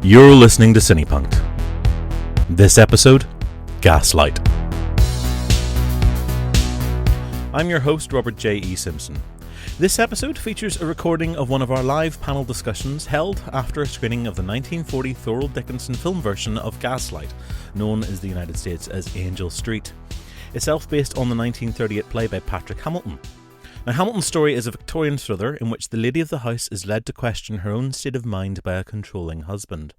You're listening to CinePunked. This episode, Gaslight. I'm your host, Robert J. E. Simpson. This episode features a recording of one of our live panel discussions held after a screening of the 1940 Thorold Dickinson film version of Gaslight, known in the United States as Angel Street, itself based on the 1938 play by Patrick Hamilton. Now, Hamilton's story is a Victorian thriller in which the lady of the house is led to question her own state of mind by a controlling husband.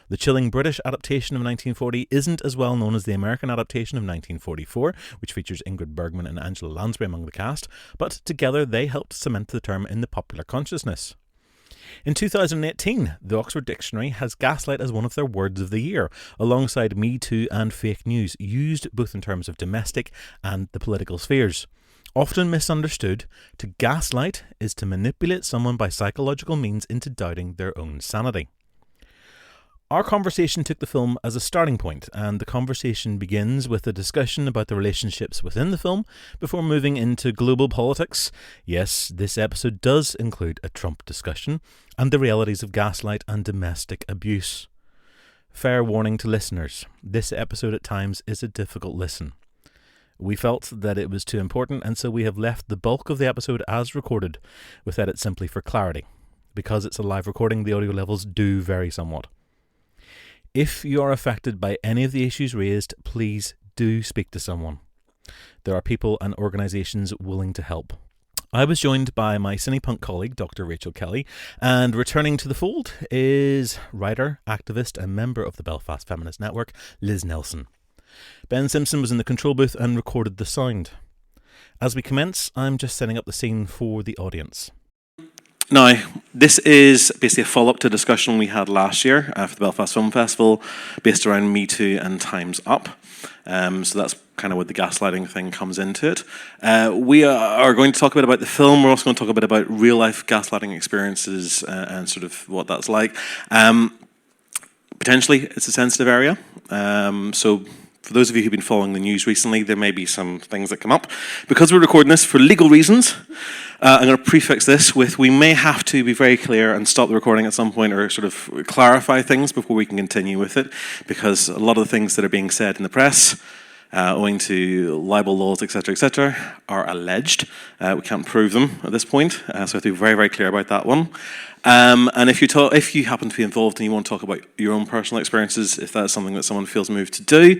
The chilling British adaptation of 1940 isn't as well known as the American adaptation of 1944, which features Ingrid Bergman and Angela Lansbury among the cast, but together they helped cement the term in the popular consciousness. In 2018, the Oxford Dictionary has gaslight as one of their words of the year, alongside Me Too and fake news, used both in terms of domestic and the political spheres. Often misunderstood, to gaslight is to manipulate someone by psychological means into doubting their own sanity. Our conversation took the film as a starting point, and the conversation begins with a discussion about the relationships within the film before moving into global politics. Yes, this episode does include a Trump discussion and the realities of gaslight and domestic abuse. Fair warning to listeners, this episode at times is a difficult listen. We felt that it was too important, and so we have left the bulk of the episode as recorded, with edits simply for clarity. Because it's a live recording, the audio levels do vary somewhat. If you are affected by any of the issues raised, please do speak to someone. There are people and organisations willing to help. I was joined by my CinePunked colleague, Dr. Rachel Kelly, and returning to the fold is writer, activist and member of the Belfast Feminist Network, Liz Nelson. Ben Simpson was in the control booth and recorded the sound. As we commence, I'm just setting up the scene for the audience. Now, this is basically a follow-up to a discussion we had last year for the Belfast Film Festival based around Me Too and Time's Up. So that's kind of where the gaslighting thing comes into it. We are going to talk a bit about the film. We're also going to talk a bit about real-life gaslighting experiences and sort of what that's like. Potentially, it's a sensitive area. So for those of you who've been following the news recently, there may be some things that come up. Because we're recording this for legal reasons, I'm going to prefix this with we may have to be very clear and stop the recording at some point or sort of clarify things before we can continue with it, because a lot of the things that are being said in the press, owing to libel laws, etc., are alleged. We can't prove them at this point, so I have to be very, very clear about that one. And if you happen to be involved and you want to talk about your own personal experiences, if that's something that someone feels moved to do,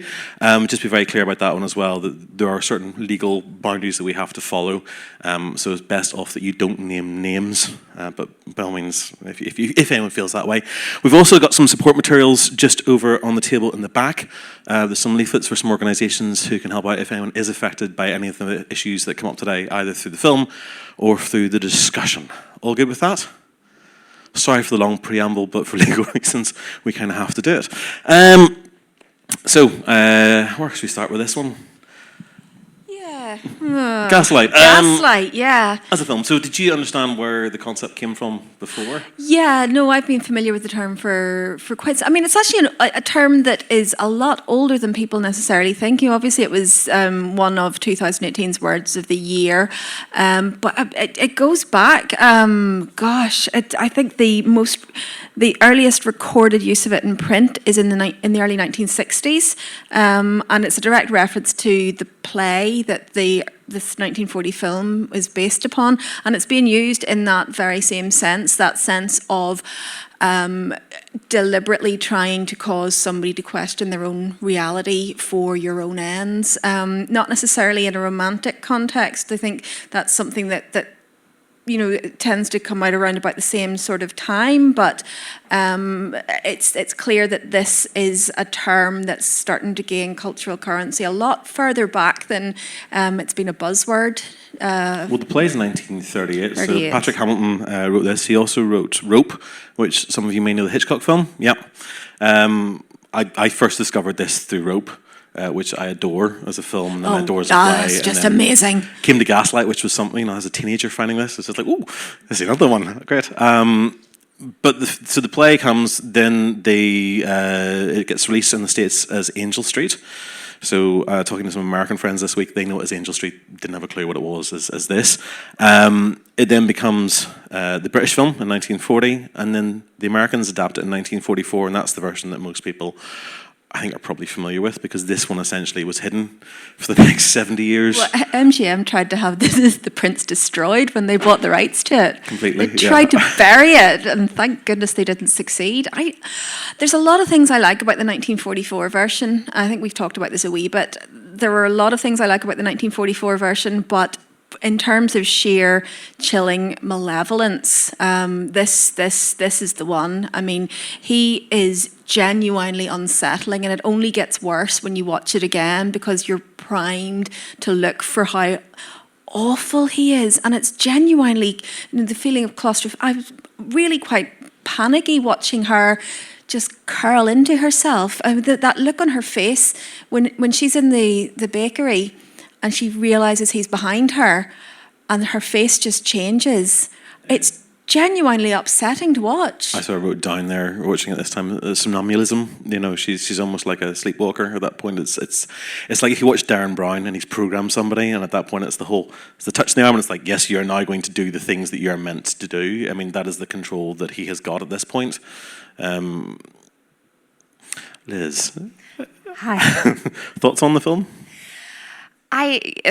just be very clear about that one as well, that there are certain legal boundaries that we have to follow. So it's best off that you don't name names, but by all means, if anyone feels that way. We've also got some support materials just over on the table in the back. There's some leaflets for some organisations who can help out if anyone is affected by any of the issues that come up today, either through the film or through the discussion. All good with that? Sorry for the long preamble, but for legal reasons, we kind of have to do it. Where should we start with this one? Gaslight. Gaslight, yeah. As a film. So did you understand where the concept came from before? Yeah, no, I've been familiar with the term for quite some... I mean, it's actually a term that is a lot older than people necessarily think. Obviously, it was one of 2018's words of the year. But it goes back, I think the earliest recorded use of it in print is in the early 1960s. And it's a direct reference to the play that this 1940 film is based upon, and it's being used in that very same sense, that sense of deliberately trying to cause somebody to question their own reality for your own ends, not necessarily in a romantic context. I think that's something that it tends to come out around about the same sort of time, but it's clear that this is a term that's starting to gain cultural currency a lot further back than it's been a buzzword. Well, the play's 1938, so Patrick Hamilton wrote this. He also wrote Rope, which some of you may know, the Hitchcock film. Yeah. I first discovered this through Rope. Which I adore as a film, and then I adore as a play. That's just amazing. Came to Gaslight, which was something, as a teenager finding this, it's just like, ooh, there's another one, great. But the play comes, then it gets released in the States as Angel Street. So talking to some American friends this week, they know it as Angel Street, didn't have a clue what it was as this. It then becomes the British film in 1940, and then the Americans adapt it in 1944, and that's the version that most people, I think, are probably familiar with, because this one essentially was hidden for the next 70 years. Well, MGM tried to have the Prince destroyed when they bought the rights to it. Completely. They tried to bury it, and thank goodness they didn't succeed. There's a lot of things I like about the 1944 version. I think we've talked about this a wee bit. There were a lot of things I like about the 1944 version, but in terms of sheer chilling malevolence, this is the one. I mean, he is genuinely unsettling, and it only gets worse when you watch it again, because you're primed to look for how awful he is, and it's genuinely, the feeling of claustrophobia. I was really quite panicky watching her just curl into herself. That look on her face when she's in the bakery and she realises he's behind her and her face just changes. It's genuinely upsetting to watch. I sort of wrote down there, watching it this time, somnambulism. You know, she's almost like a sleepwalker at that point. It's like if you watch Darren Brown and he's programmed somebody, and at that point it's the touch in the arm, and it's like, yes, you're now going to do the things that you're meant to do. I mean, that is the control that he has got at this point. Liz. Hi. Thoughts on the film?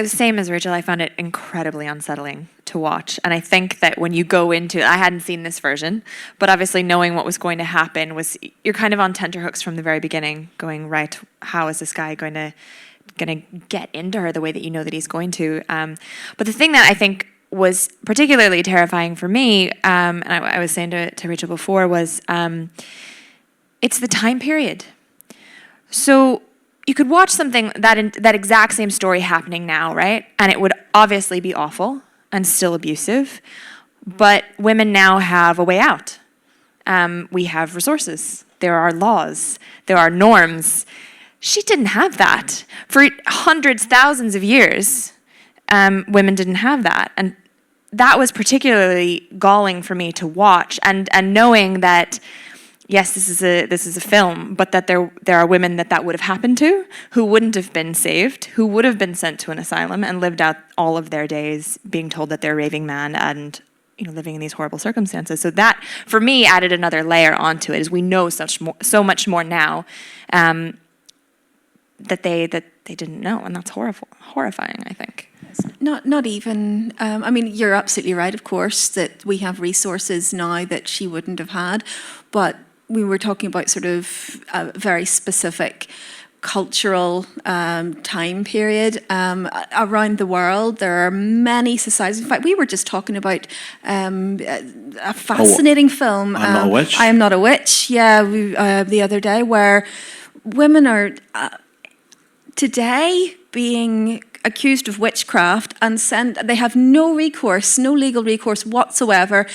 Same as Rachel, I found it incredibly unsettling to watch. And I think that when you go into it, I hadn't seen this version, but obviously knowing what was going to happen you're kind of on tenterhooks from the very beginning, going, right, how is this guy going to get into her the way that you know that he's going to? But the thing that I think was particularly terrifying for me, and I was saying to Rachel before, was it's the time period. So you could watch something, that exact same story happening now, right? And it would obviously be awful and still abusive, but women now have a way out. We have resources. There are laws. There are norms. She didn't have that. For hundreds, thousands of years, women didn't have that. And that was particularly galling for me to watch, and knowing that, yes, this is a film, but that there are women that would have happened to, who wouldn't have been saved, who would have been sent to an asylum and lived out all of their days being told that they're a raving man and living in these horrible circumstances. So that, for me, added another layer onto it, as we know so much more now that they didn't know, and that's horrifying, I think. Not even, I mean, you're absolutely right, of course, that we have resources now that she wouldn't have had, but we were talking about sort of a very specific cultural time period. Around the world, there are many societies. In fact, we were just talking about a fascinating film. I'm Not a Witch? I Am Not a Witch, yeah, the other day, where women are today being accused of witchcraft and they have no legal recourse whatsoever.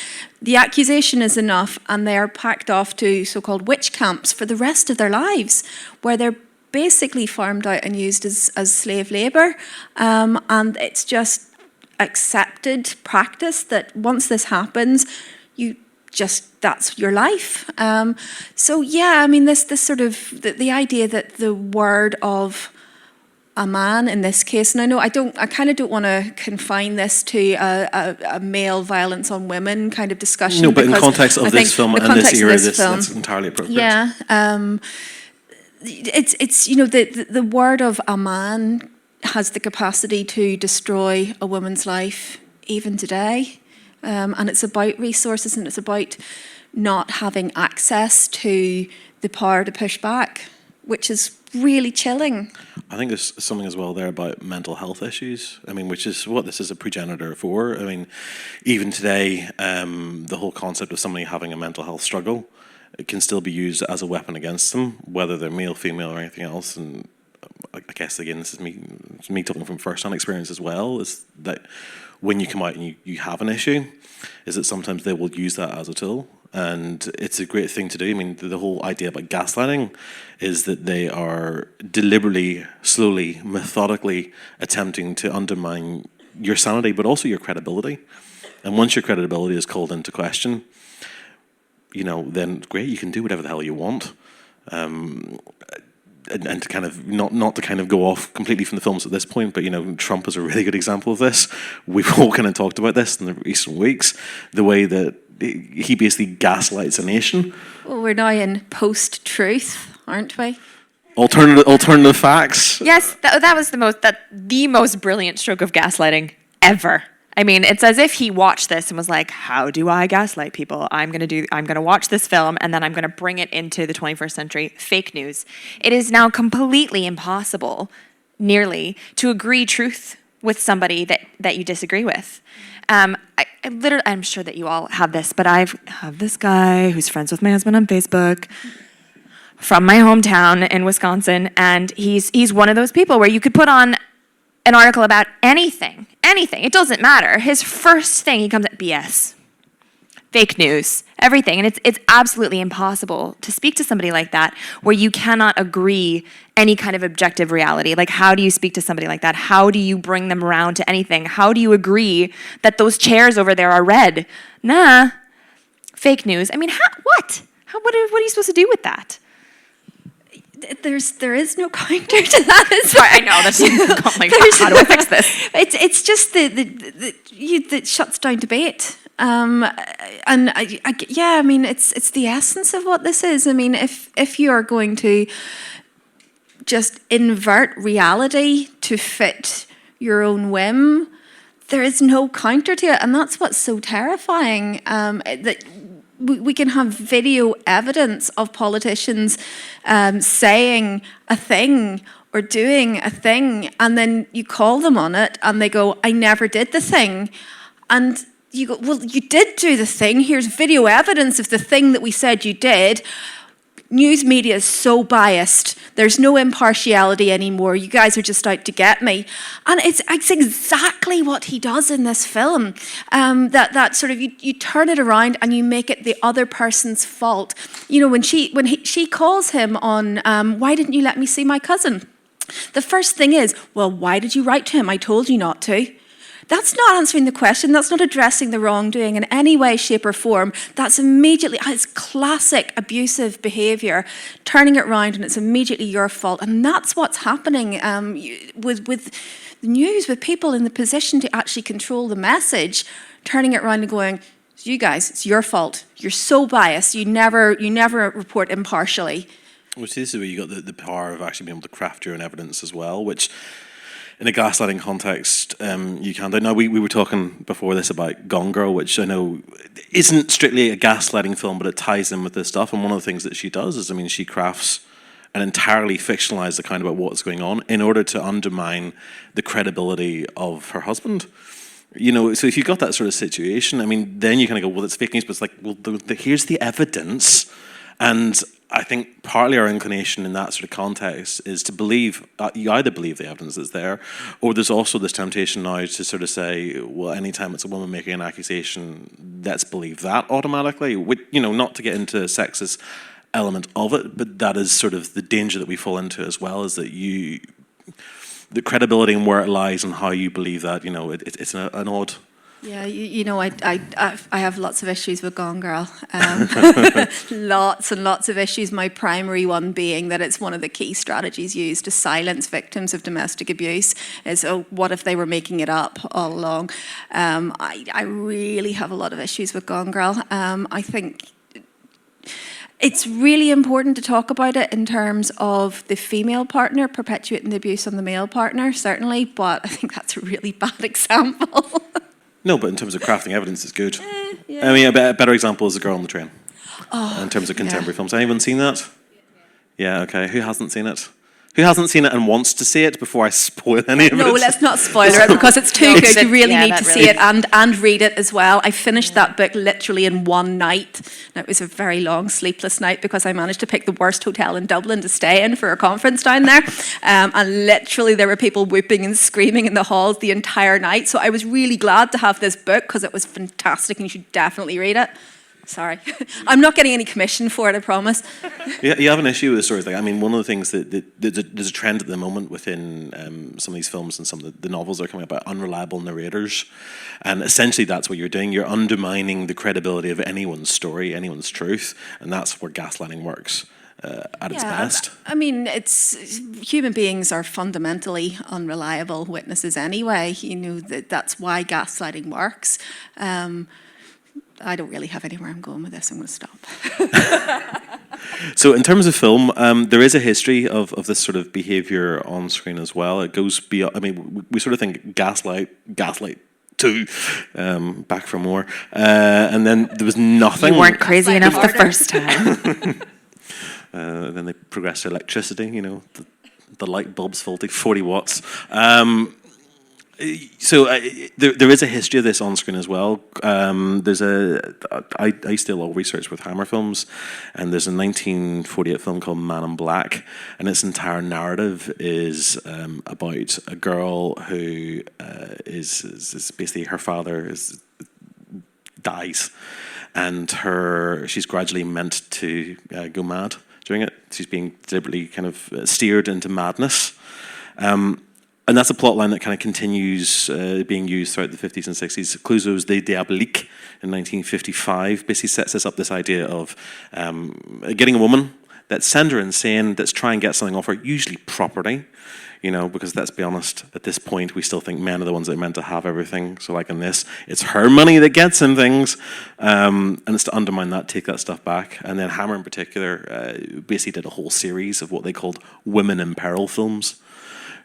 The accusation is enough, and they are packed off to so-called witch camps for the rest of their lives, where they're basically farmed out and used as slave labour. And it's just accepted practice that once this happens, that's your life. So yeah, I mean, this sort of, the idea that the word of a man in this case, and I kind of don't want to confine this to a male violence on women kind of discussion. No, but in context of this film and this era, that's entirely appropriate. Yeah, it's the word of a man has the capacity to destroy a woman's life even today, and it's about resources, and it's about not having access to the power to push back, which is really chilling. I think there's something as well there about mental health issues. I mean, which is what this is a progenitor for. I mean, even today, the whole concept of somebody having a mental health struggle, it can still be used as a weapon against them, whether they're male, female, or anything else. And I guess, again, this is me talking from first-hand experience as well, is that when you come out and you have an issue, is that sometimes they will use that as a tool. And it's a great thing to do. I mean, the whole idea about gaslighting is that they are deliberately, slowly, methodically attempting to undermine your sanity, but also your credibility. And once your credibility is called into question, then great, you can do whatever the hell you want. and to kind of not to kind of go off completely from the films at this point, but Trump is a really good example of this. We've all kind of talked about this in the recent weeks, the way that he basically gaslights a nation. Well, we're now in post-truth, aren't we? Alternative facts. Yes, that was the most brilliant stroke of gaslighting ever. I mean, it's as if he watched this and was like, how do I gaslight people? I'm going to watch this film and then I'm going to bring it into the 21st century. Fake news. It is now completely impossible, nearly, to agree truth with somebody that you disagree with. I'm sure that you all have this, but I have this guy who's friends with my husband on Facebook from my hometown in Wisconsin, and he's one of those people where you could put on an article about anything, it doesn't matter. His first thing, he comes at BS, fake news, everything. And it's absolutely impossible to speak to somebody like that where you cannot agree any kind of objective reality. Like, how do you speak to somebody like that? How do you bring them around to anything? How do you agree that those chairs over there are red? Nah, fake news. I mean, what? What are you supposed to do with that? There is no counter to that. Sorry, I know that's like, how do I fix this? It's just that shuts down debate. I mean, it's the essence of what this is. I mean, if you are going to just invert reality to fit your own whim, there is no counter to it, and that's what's so terrifying. That we can have video evidence of politicians saying a thing or doing a thing, and then you call them on it, and they go, "I never did the thing," and you go, "Well, you did do the thing. Here's video evidence of the thing that we said you did." News media is so biased. There's no impartiality anymore. You guys are just out to get me. And it's exactly what he does in this film. That sort of, you turn it around and you make it the other person's fault. When she calls him on, "Why didn't you let me see my cousin?" The first thing is, "Well, why did you write to him? I told you not to." That's not answering the question. That's not addressing the wrongdoing in any way, shape, or form. It's classic abusive behaviour, turning it around, and it's immediately your fault. And that's what's happening with the news, with people in the position to actually control the message, turning it around and going, "You guys, it's your fault. You're so biased. You never report impartially." Well, see, this is where you got the power of actually being able to craft your own evidence as well, which, in a gaslighting context, you can do. Now, we were talking before this about Gone Girl, which I know isn't strictly a gaslighting film, but it ties in with this stuff. And one of the things that she does is, she crafts an entirely fictionalized account about what's going on in order to undermine the credibility of her husband. So if you've got that sort of situation, then you kind of go, well, it's fake news, but it's like, well, here's the evidence. And I think partly our inclination in that sort of context is to believe, you either believe the evidence is there, or there's also this temptation now to sort of say, well, anytime it's a woman making an accusation, let's believe that automatically. Not to get into a sexist element of it, but that is sort of the danger that we fall into as well, is that the credibility and where it lies and how you believe that, it's an odd. Yeah, I have lots of issues with Gone Girl. Lots and lots of issues. My primary one being that it's one of the key strategies used to silence victims of domestic abuse is, what if they were making it up all along? I really have a lot of issues with Gone Girl. I think it's really important to talk about it in terms of the female partner perpetuating the abuse on the male partner, certainly, but I think that's a really bad example. No, but in terms of crafting evidence, it's good. Yeah. A better example is The Girl on the Train. In terms of contemporary films. Anyone seen that? Yeah, okay. Who hasn't seen it? Who hasn't seen it and wants to see it before I spoil any of it? No, let's not spoil it because it's too good. You really need to see it and read it as well. I finished that book literally in one night. Now, it was a very long, sleepless night because I managed to pick the worst hotel in Dublin to stay in for a conference down there. And literally there were people whooping and screaming in the halls the entire night. So I was really glad to have this book because it was fantastic and you should definitely read it. Sorry. I'm not getting any commission for it, I promise. Yeah, you have an issue with stories. One of the things that there's a trend at the moment within some of these films and some of the novels that are coming about unreliable narrators. And essentially that's what you're doing. You're undermining the credibility of anyone's story, anyone's truth. And that's where gaslighting works. at its best. I mean, human beings are fundamentally unreliable witnesses anyway. That's why gaslighting works. I don't really have anywhere I'm going with this. I'm going to stop. So in terms of film, there is a history of this sort of behaviour on screen as well. It goes beyond, I mean, we sort of think Gaslight 2, Back for More, and then there was nothing. You weren't crazy enough the first time. Then they progressed to electricity, the light bulb's faulty, 40 watts. So there is a history of this on screen as well. I used to do a lot of research with Hammer films, and there's a 1948 film called Man in Black, and its entire narrative is about a girl who is basically her father dies, and she's gradually meant to go mad during it. She's being deliberately kind of steered into madness. And that's a plot line that kind of continues being used throughout the 50s and 60s. Clouseau's De Diabolique in 1955 basically sets us up this idea of getting a woman that's send her insane, that's try and get something off her, usually property, because let's be honest, at this point, we still think men are the ones that are meant to have everything. So like in this, it's her money that gets him things. And it's to undermine that, take that stuff back. And then Hammer in particular basically did a whole series of what they called women in peril films.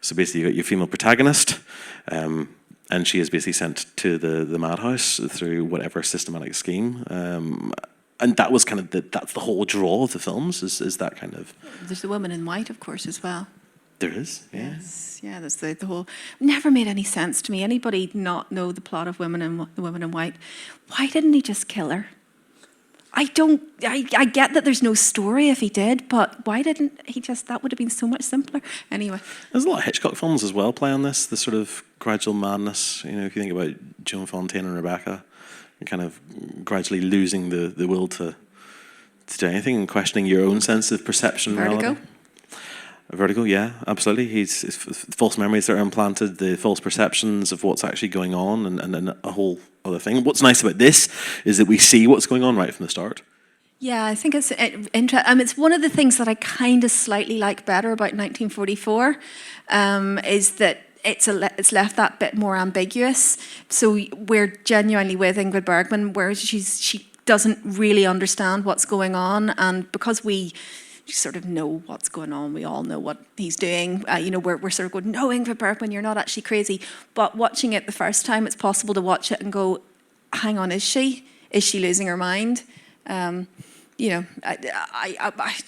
So basically, you got your female protagonist, and she is basically sent to the madhouse through whatever systematic scheme. And that was kind of that's the whole draw of the films. Is that kind of? There's the woman in white, of course, as well. There is, yeah. Yes, yeah. That's the whole. Never made any sense to me. Anybody not know the plot of the Woman in White? Why didn't he just kill her? I get that there's no story if he did, but why didn't he just, that would have been so much simpler. Anyway. There's a lot of Hitchcock films as well play on this sort of gradual madness. If you think about Joan Fontaine and Rebecca, you're kind of gradually losing the will to do anything and questioning your own sense of perception. Vertigo? Vertigo, yeah, absolutely. It's false memories that are implanted, the false perceptions of what's actually going on, and a whole other thing. What's nice about this is that we see what's going on right from the start. Yeah, I think it's interesting. It's one of the things that I kind of slightly like better about 1944, is that it's left that bit more ambiguous. So we're genuinely with Ingrid Bergman, where she doesn't really understand what's going on, and because we sort of know what's going on, we all know what he's doing. We're sort of going, no, Ingrid Bergman, you're not actually crazy. But watching it the first time, it's possible to watch it and go, hang on, is she losing her mind? I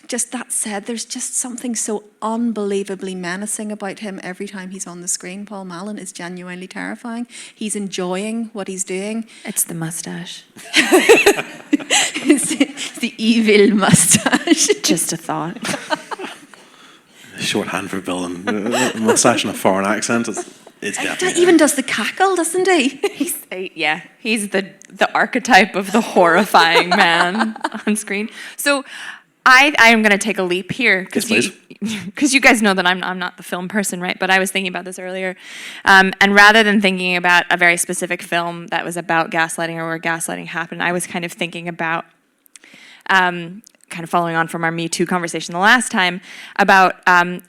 just, that said, there's just something so unbelievably menacing about him every time he's on the screen. Paul Mallon is genuinely terrifying. He's enjoying what he's doing. It's the mustache. It's the evil mustache. Just a thought. Shorthand for villain. Mustache and a foreign accent. It's He even does the cackle, doesn't he? He's the archetype of the horrifying man on screen. So I am going to take a leap here because you guys know that I'm not the film person, right? But I was thinking about this earlier, and rather than thinking about a very specific film that was about gaslighting or where gaslighting happened, I was kind of thinking about, kind of following on from our Me Too conversation the last time, about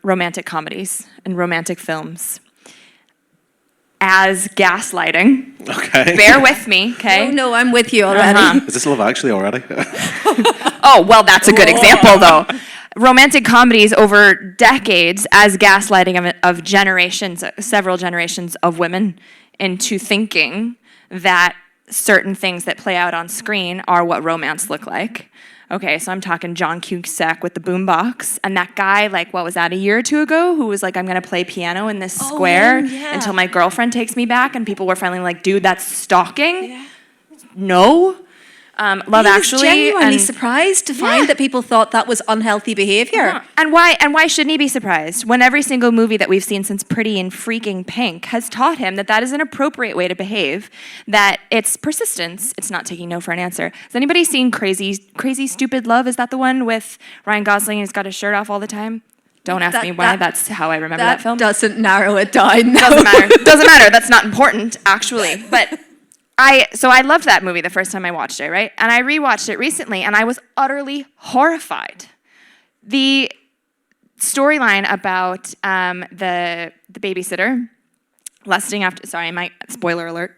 romantic comedies and romantic films as gaslighting. Okay. Bear with me, okay? No, I'm with you already. Is this Love Actually already? Oh, well, that's a good example, though. Romantic comedies over decades as gaslighting of generations, several generations of women into thinking that certain things that play out on screen are what romance look like. Okay, so I'm talking John Cusack with the boombox, and that guy, like, what was that, a year or two ago, who was like, I'm going to play piano in this square until my girlfriend takes me back, and people were finally like, dude, that's stalking? Yeah. No. Love Actually. I was genuinely surprised to find that people thought that was unhealthy behavior. Uh-huh. And why shouldn't he be surprised when every single movie that we've seen since Pretty in Freaking Pink has taught him that is an appropriate way to behave, that it's persistence, it's not taking no for an answer. Has anybody seen Crazy Stupid Love? Is that the one with Ryan Gosling and he's got his shirt off all the time? Don't ask me why, that's how I remember that film. That doesn't narrow it down. Doesn't matter, that's not important, actually. But I loved that movie the first time I watched it, right? And I rewatched it recently, and I was utterly horrified the storyline about the babysitter lusting after, sorry, my spoiler alert,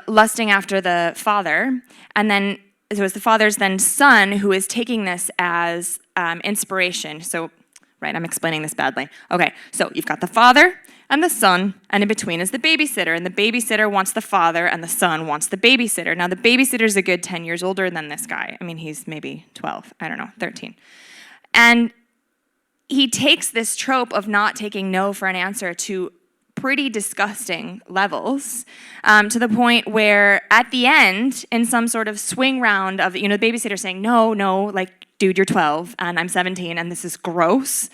lusting after the father, and then so it's the father's then son who is taking this as inspiration. So, right, I'm explaining this badly. Okay, so you've got the father and the son, and in between is the babysitter, and the babysitter wants the father, and the son wants the babysitter. Now, the babysitter's a good 10 years older than this guy. I mean, he's maybe 12, I don't know, 13. And he takes this trope of not taking no for an answer to pretty disgusting levels, to the point where at the end, in some sort of swing round of, the babysitter saying, no, like, dude, you're 12, and I'm 17, and this is gross.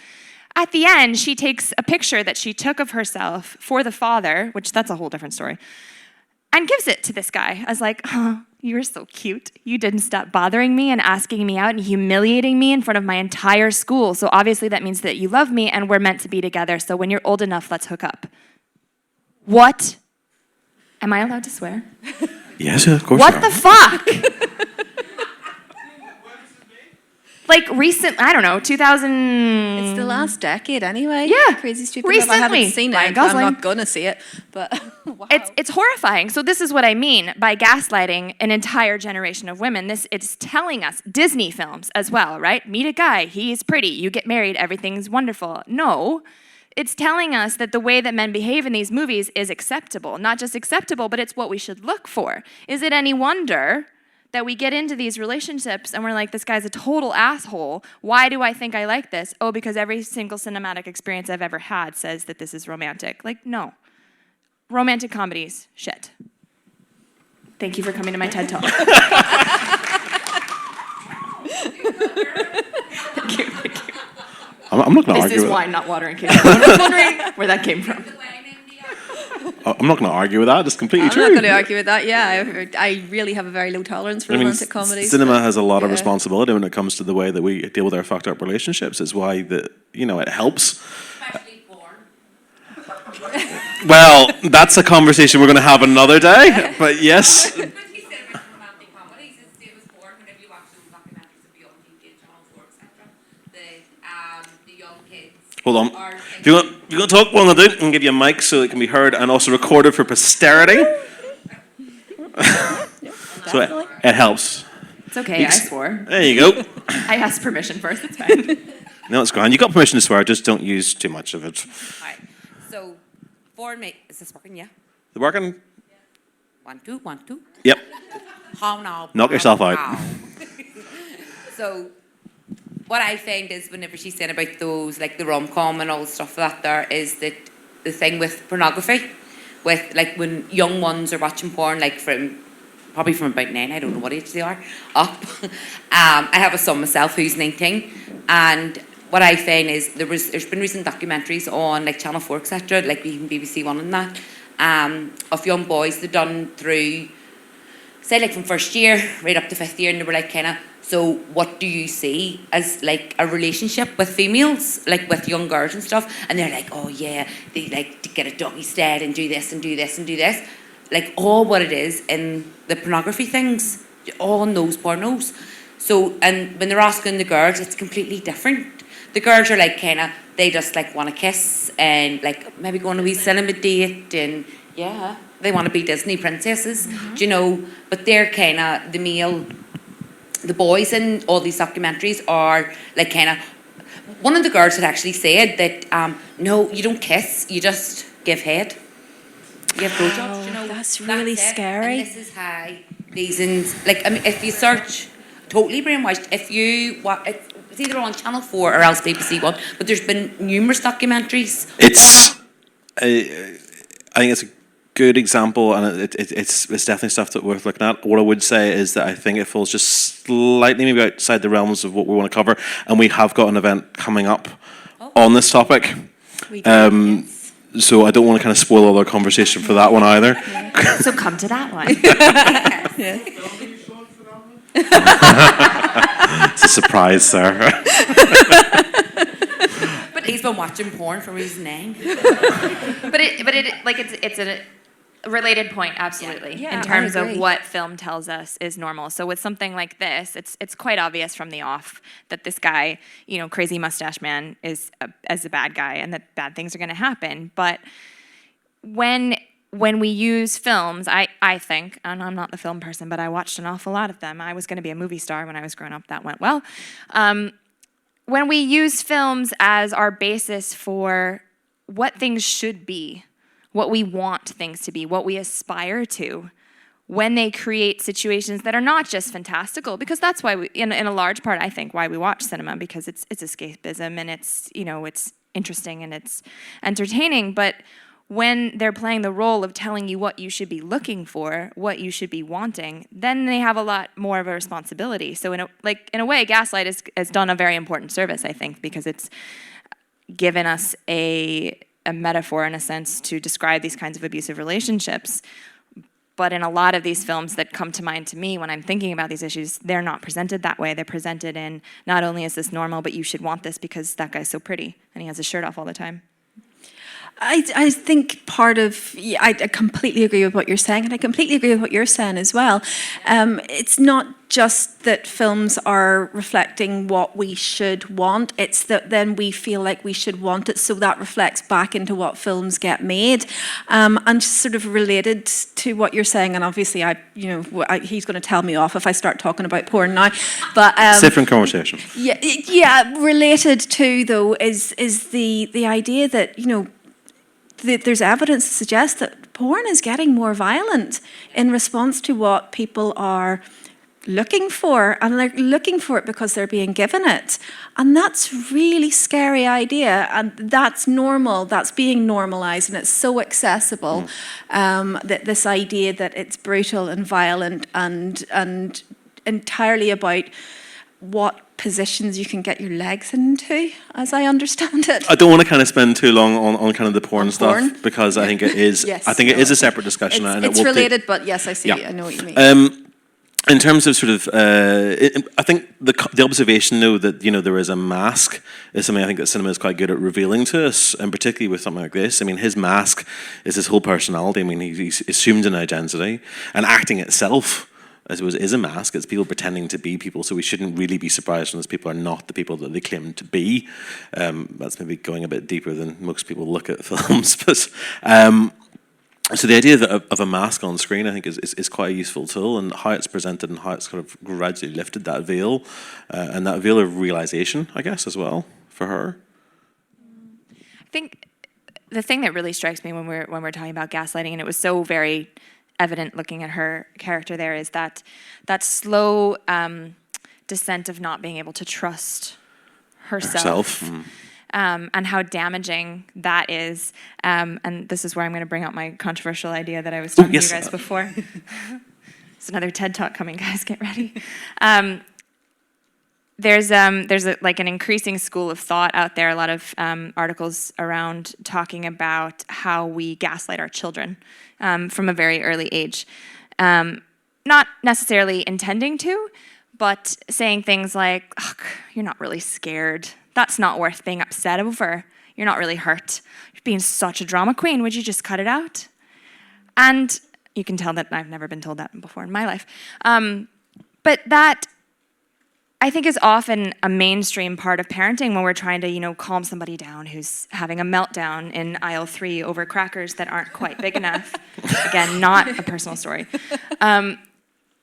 At the end, she takes a picture that she took of herself for the father, which that's a whole different story, and gives it to this guy as like, oh, you were so cute. You didn't stop bothering me and asking me out and humiliating me in front of my entire school. So obviously that means that you love me and we're meant to be together. So when you're old enough, let's hook up. What? Am I allowed to swear? Yes, of course. What the fuck? Like recent, I don't know, 2000. It's the last decade anyway. Yeah, Crazy Stupid recently. Love. I haven't seen it. Ryan I'm Gosling. not gonna see it, but wow. It's horrifying. So this is what I mean by gaslighting an entire generation of women. It's telling us, Disney films as well, right? Meet a guy, he's pretty, you get married, everything's wonderful. No, it's telling us that the way that men behave in these movies is acceptable. Not just acceptable, but it's what we should look for. Is it any wonder that we get into these relationships and we're like, this guy's a total asshole. Why do I think I like this? Oh, because every single cinematic experience I've ever had says that this is romantic. Like, no. Romantic comedies, shit. Thank you for coming to my TED Talk. Thank you. I'm not going to argue. This is wine, not water, in case anyone was wondering where that came from. I'm not going to argue with that. It's completely true. I'm not going to argue with that. Yeah, I really have a very low tolerance for romantic comedies. Cinema has a lot of responsibility when it comes to the way that we deal with our fucked up relationships. It's why it helps. Especially porn. Well, that's a conversation we're going to have another day. But yes. When he said about romantic comedies, it's the same as porn. Whenever you watch those documentaries of young teenage Channel 4, etc., the young kids. Hold on. If you're going to talk, what I'm going to do, and give you a mic so it can be heard and also recorded for posterity. So it helps. It's okay, I swore. There you go. I asked permission first, it's fine. No, it's grand. You got permission to swear, just don't use too much of it. All right. So, for me, is this working? Yeah. Is it working? 1, 2, 1, 2. Yep. How now? Knock yourself out. So, what I find is whenever she's saying about those, like the rom-com and all the stuff that there is that the thing with pornography, with like when young ones are watching porn, like probably from about 9, I don't know what age they are, up. I have a son myself who's 19, and what I find is there's been recent documentaries on like Channel 4, etc., like even BBC One and that, of young boys they've done through, say like from first year right up to 5th year, and they were like kind of, so what do you see as like a relationship with females, like with young girls and stuff? And they're like, oh yeah, they like to get a doggy style and do this and do this and do this. Like all what it is in the pornography things, all in those pornos. So, and when they're asking the girls, it's completely different. The girls are like kind of, they just like want to kiss and like maybe go on a wee cinema date and yeah, they want to be Disney princesses, do you know? But they're kind of the boys in all these documentaries are like kind of, one of the girls had actually said that, no, you don't kiss, you just give head. You give blowjobs, you know. That's really scary. And this is how these, like, I mean, if you search, totally brainwashed, if you, it's either on Channel 4 or else BBC One, but there's been numerous documentaries. I think it's a good example, and it's definitely stuff that we're looking at. What I would say is that I think it falls just slightly maybe outside the realms of what we want to cover, and we have got an event coming up on this topic. We do, yes. So I don't want to kind of spoil all our conversation for that one either. Yeah. So come to that one. It's a surprise, sir. But he's been watching porn from his name. But it like it's Related point, absolutely. Yeah, in terms I of agree. what film tells us is normal. So with something like this, it's quite obvious from the off that this guy, crazy mustache man, is as a bad guy, and that bad things are going to happen. But when we use films, I think, and I'm not the film person, but I watched an awful lot of them. I was going to be a movie star when I was growing up. That went well. When we use films as our basis for what things should be, what we want things to be, what we aspire to, when they create situations that are not just fantastical, because that's why in a large part, I think, why we watch cinema, because it's escapism, and it's interesting and it's entertaining. But when they're playing the role of telling you what you should be looking for, what you should be wanting, then they have a lot more of a responsibility. So in a way, Gaslight has done a very important service, I think, because it's given us a metaphor, in a sense, to describe these kinds of abusive relationships. But in a lot of these films that come to mind to me when I'm thinking about these issues, they're not presented that way. They're presented in, not only is this normal, but you should want this because that guy's so pretty and he has his shirt off all the time. I think part of, I completely agree with what you're saying, and I completely agree with what you're saying as well. It's not just that films are reflecting what we should want, it's that then we feel like we should want it, so that reflects back into what films get made. And just sort of related to what you're saying, and obviously he's going to tell me off if I start talking about porn now, but different conversation. Yeah, related to though is the idea that there's evidence to suggest that porn is getting more violent in response to what people are looking for, and they're looking for it because they're being given it. And that's a really scary idea, and that's normal, that's being normalized, and it's so accessible, that this idea that it's brutal and violent and entirely about what positions you can get your legs into, as I understand it. I don't want to kind of spend too long on kind of the porn stuff, porn? because I think it is. Yes, I think it is a separate discussion, and it's it will related, but yes, I see. Yeah. I know what you mean. In terms of sort of, I think the observation, though, that there is a mask is something I think that cinema is quite good at revealing to us, and particularly with something like this. I mean, his mask is his whole personality. I mean, he's assumed an identity, and acting itself, I suppose, is a mask. It's people pretending to be people, so we shouldn't really be surprised when those people are not the people that they claim to be. That's maybe going a bit deeper than most people look at films, but. So the idea of a mask on screen, I think, is quite a useful tool, and how it's presented and how it's kind of gradually lifted that veil, and that veil of realization, I guess, as well, for her. I think the thing that really strikes me when we're talking about gaslighting, and it was so very evident looking at her character there, is that slow descent of not being able to trust herself. And how damaging that is. And this is where I'm going to bring out my controversial idea that I was talking to you guys before. It's another TED Talk coming, guys. Get ready. There's an increasing school of thought out there, a lot of articles around talking about how we gaslight our children from a very early age. Not necessarily intending to, but saying things like, "Ugh, you're not really scared. That's not worth being upset over. You're not really hurt. You're being such a drama queen. Would you just cut it out?" And you can tell that I've never been told that before in my life. But that, I think, is often a mainstream part of parenting when we're trying to, calm somebody down who's having a meltdown in aisle 3 over crackers that aren't quite big enough. Again, not a personal story.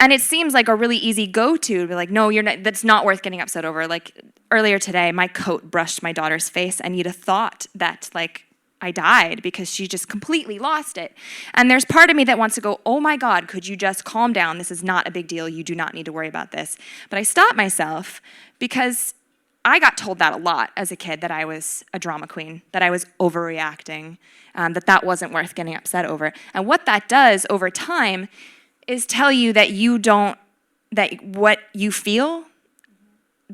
And it seems like a really easy go-to to be like, no, you're not, that's not worth getting upset over. Like earlier today, my coat brushed my daughter's face, and you'd have thought that I died because she just completely lost it. And there's part of me that wants to go, oh my God, could you just calm down? This is not a big deal. You do not need to worry about this. But I stopped myself because I got told that a lot as a kid, that I was a drama queen, that I was overreacting, that wasn't worth getting upset over. And what that does over time is tell you that that what you feel,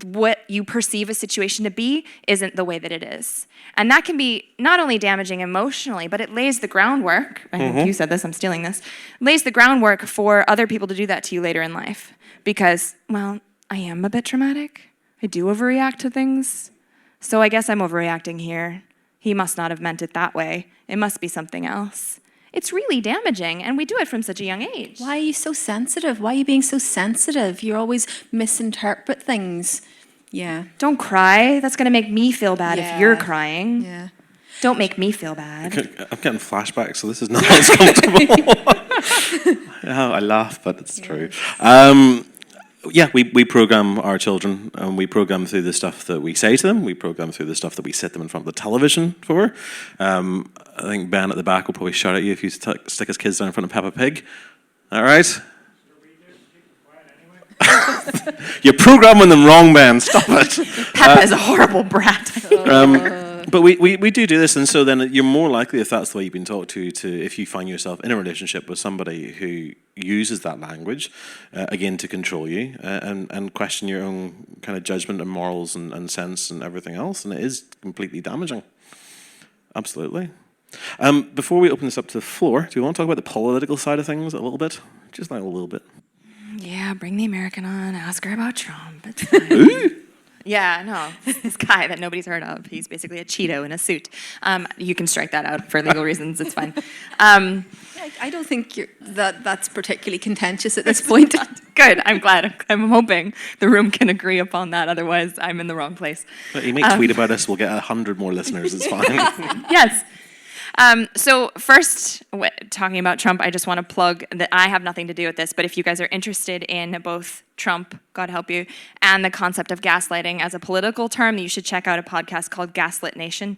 what you perceive a situation to be, isn't the way that it is. And that can be not only damaging emotionally, but it lays the groundwork, I think you said this, I'm stealing this, lays the groundwork for other people to do that to you later in life. Because, well, I am a bit traumatic. I do overreact to things. So I guess I'm overreacting here. He must not have meant it that way. It must be something else. it's really damaging, and we do it from such a young age. Why are you so sensitive? Why are you being so sensitive? You always misinterpret things. Yeah. Don't cry. That's going to make me feel bad if you're crying. Yeah. Don't make me feel bad. I'm getting flashbacks, so this is not as comfortable. I laugh, but it's true. We program our children, and we program through the stuff that we say to them. We program through the stuff that we sit them in front of the television for. I think Ben at the back will probably shout at you if you stick his kids down in front of Peppa Pig. All right? You're programming them wrong, Ben. Stop it. Peppa is a horrible brat. But we do this, and so then you're more likely, if that's the way you've been taught to if you find yourself in a relationship with somebody who uses that language, again, to control you and question your own kind of judgment and morals and sense and everything else, and it is completely damaging. Absolutely. Before we open this up to the floor, do you want to talk about the political side of things a little bit? Just like a little bit. Yeah, bring the American on, ask her about Trump. It's fine. Yeah, no, this guy that nobody's heard of. He's basically a Cheeto in a suit. You can strike that out for legal reasons. It's fine. I don't think that's particularly contentious at this point. Good. I'm glad. I'm hoping the room can agree upon that. Otherwise, I'm in the wrong place. But you may tweet about us. We'll get 100 more listeners. It's fine. Yes. So first, talking about Trump, I just want to plug that I have nothing to do with this, but if you guys are interested in both Trump, God help you, and the concept of gaslighting as a political term, you should check out a podcast called Gaslit Nation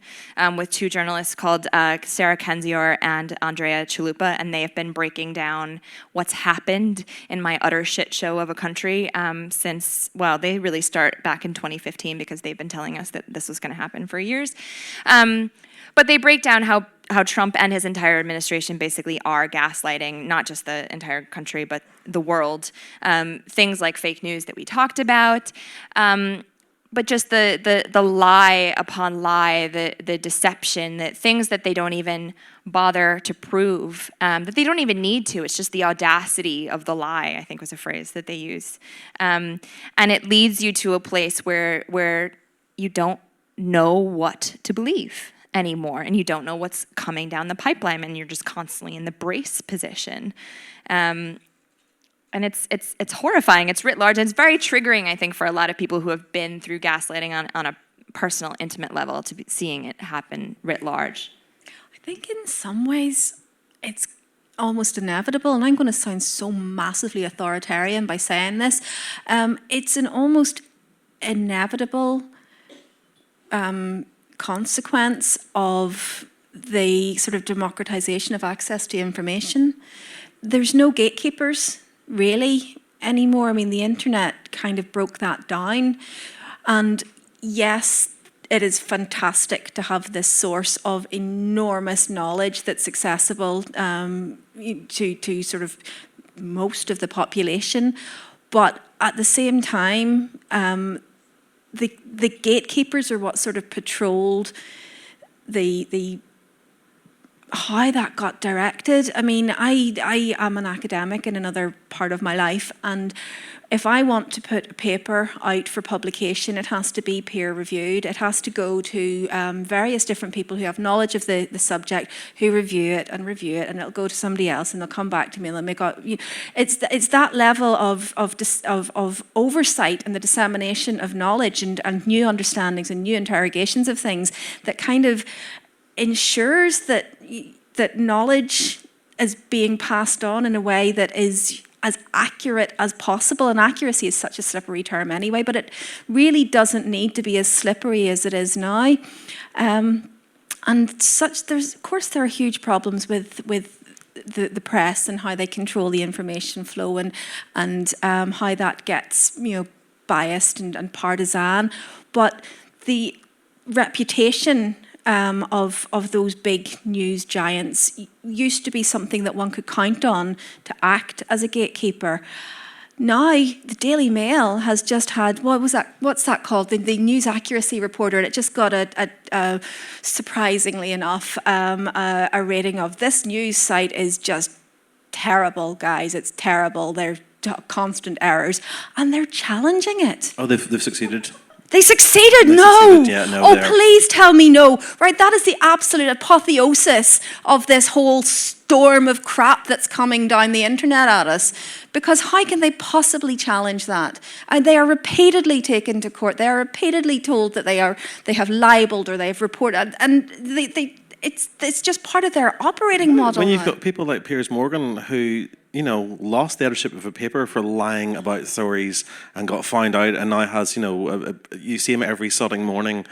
with two journalists called Sarah Kendzior and Andrea Chalupa, and they have been breaking down what's happened in my utter shit show of a country since, well, they really start back in 2015 because they've been telling us that this was going to happen for years. But they break down how Trump and his entire administration basically are gaslighting, not just the entire country, but the world. Things like fake news that we talked about, but just the lie upon lie, the deception, that things that they don't even bother to prove, that they don't even need to. It's just the audacity of the lie, I think was a phrase that they use. And it leads you to a place where you don't know what to believe anymore, and you don't know what's coming down the pipeline, and you're just constantly in the brace position, and it's horrifying. It's writ large, and it's very triggering, I think, for a lot of people who have been through gaslighting on a personal, intimate level to be seeing it happen writ large. I think in some ways it's almost inevitable, and I'm going to sound so massively authoritarian by saying this. It's an almost inevitable consequence of the sort of democratization of access to information. There's no gatekeepers really anymore. I mean, the internet kind of broke that down. And yes, it is fantastic to have this source of enormous knowledge that's accessible to sort of most of the population. But at the same time, the gatekeepers are what sort of patrolled the how that got directed. I mean, I am an academic in another part of my life, and if I want to put a paper out for publication, it has to be peer reviewed. It has to go to various different people who have knowledge of the subject, who review it, and it'll go to somebody else, and they'll come back to me and they'll make out. It's that level of oversight and the dissemination of knowledge and new understandings and new interrogations of things that kind of ensures that knowledge is being passed on in a way that is as accurate as possible. And accuracy is such a slippery term anyway, but it really doesn't need to be as slippery as it is now. And of course there are huge problems with the press and how they control the information flow and how that gets biased and partisan. But the reputation of those big news giants used to be something that one could count on to act as a gatekeeper. Now, the Daily Mail has just had, what's that called? The news accuracy reporter, and it just got a surprisingly enough, a rating of this news site is just terrible, guys. It's terrible. They're constant errors, and they're challenging it. Oh, they've succeeded. They succeeded? They No. succeeded, yeah, no, Oh, they're- please tell me no. Right, that is the absolute apotheosis of this whole storm of crap that's coming down the internet at us. Because how can they possibly challenge that? And they are repeatedly taken to court. They are repeatedly told that they have libeled or they have reported, and it's just part of their operating model. When you've now. got people like Piers Morgan who, lost the editorship of a paper for lying about stories and got found out, and now has, you see him every sodding morning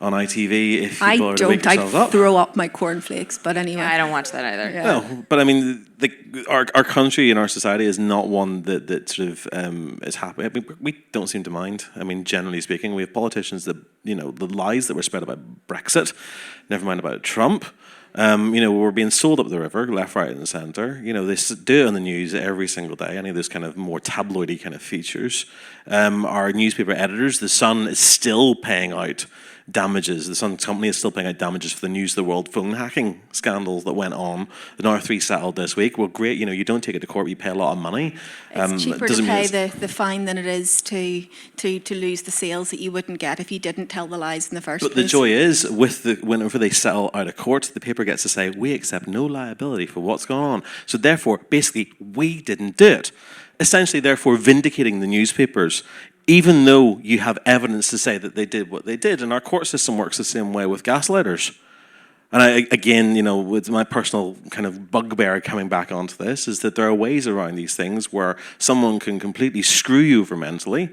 on ITV if people are to wake themselves up. I throw up my cornflakes, but anyway. Yeah, I don't watch that either. Yeah. No, but I mean, our country and our society is not one that sort of is happy. I mean, we don't seem to mind. I mean, generally speaking, we have politicians that, the lies that were spread about Brexit, never mind about Trump. We're being sold up the river, left, right, and centre. They do it on the news every single day. Any of those kind of more tabloidy kind of features. Our newspaper editors, The Sun is still paying out damages. The Sun company is still paying out damages for the News of the World phone hacking scandals that went on. The R3 settled this week. Well, great. You don't take it to court, but you pay a lot of money. It's cheaper to pay the fine than it is to lose the sales that you wouldn't get if you didn't tell the lies in the first place. But the joy is, whenever they settle out of court, the paper gets to say, we accept no liability for what's going on. So therefore, basically, we didn't do it. Essentially, therefore, vindicating the newspapers, even though you have evidence to say that they did what they did. And our court system works the same way with gaslighters. And again, with my personal kind of bugbear coming back onto this, is that there are ways around these things where someone can completely screw you over mentally.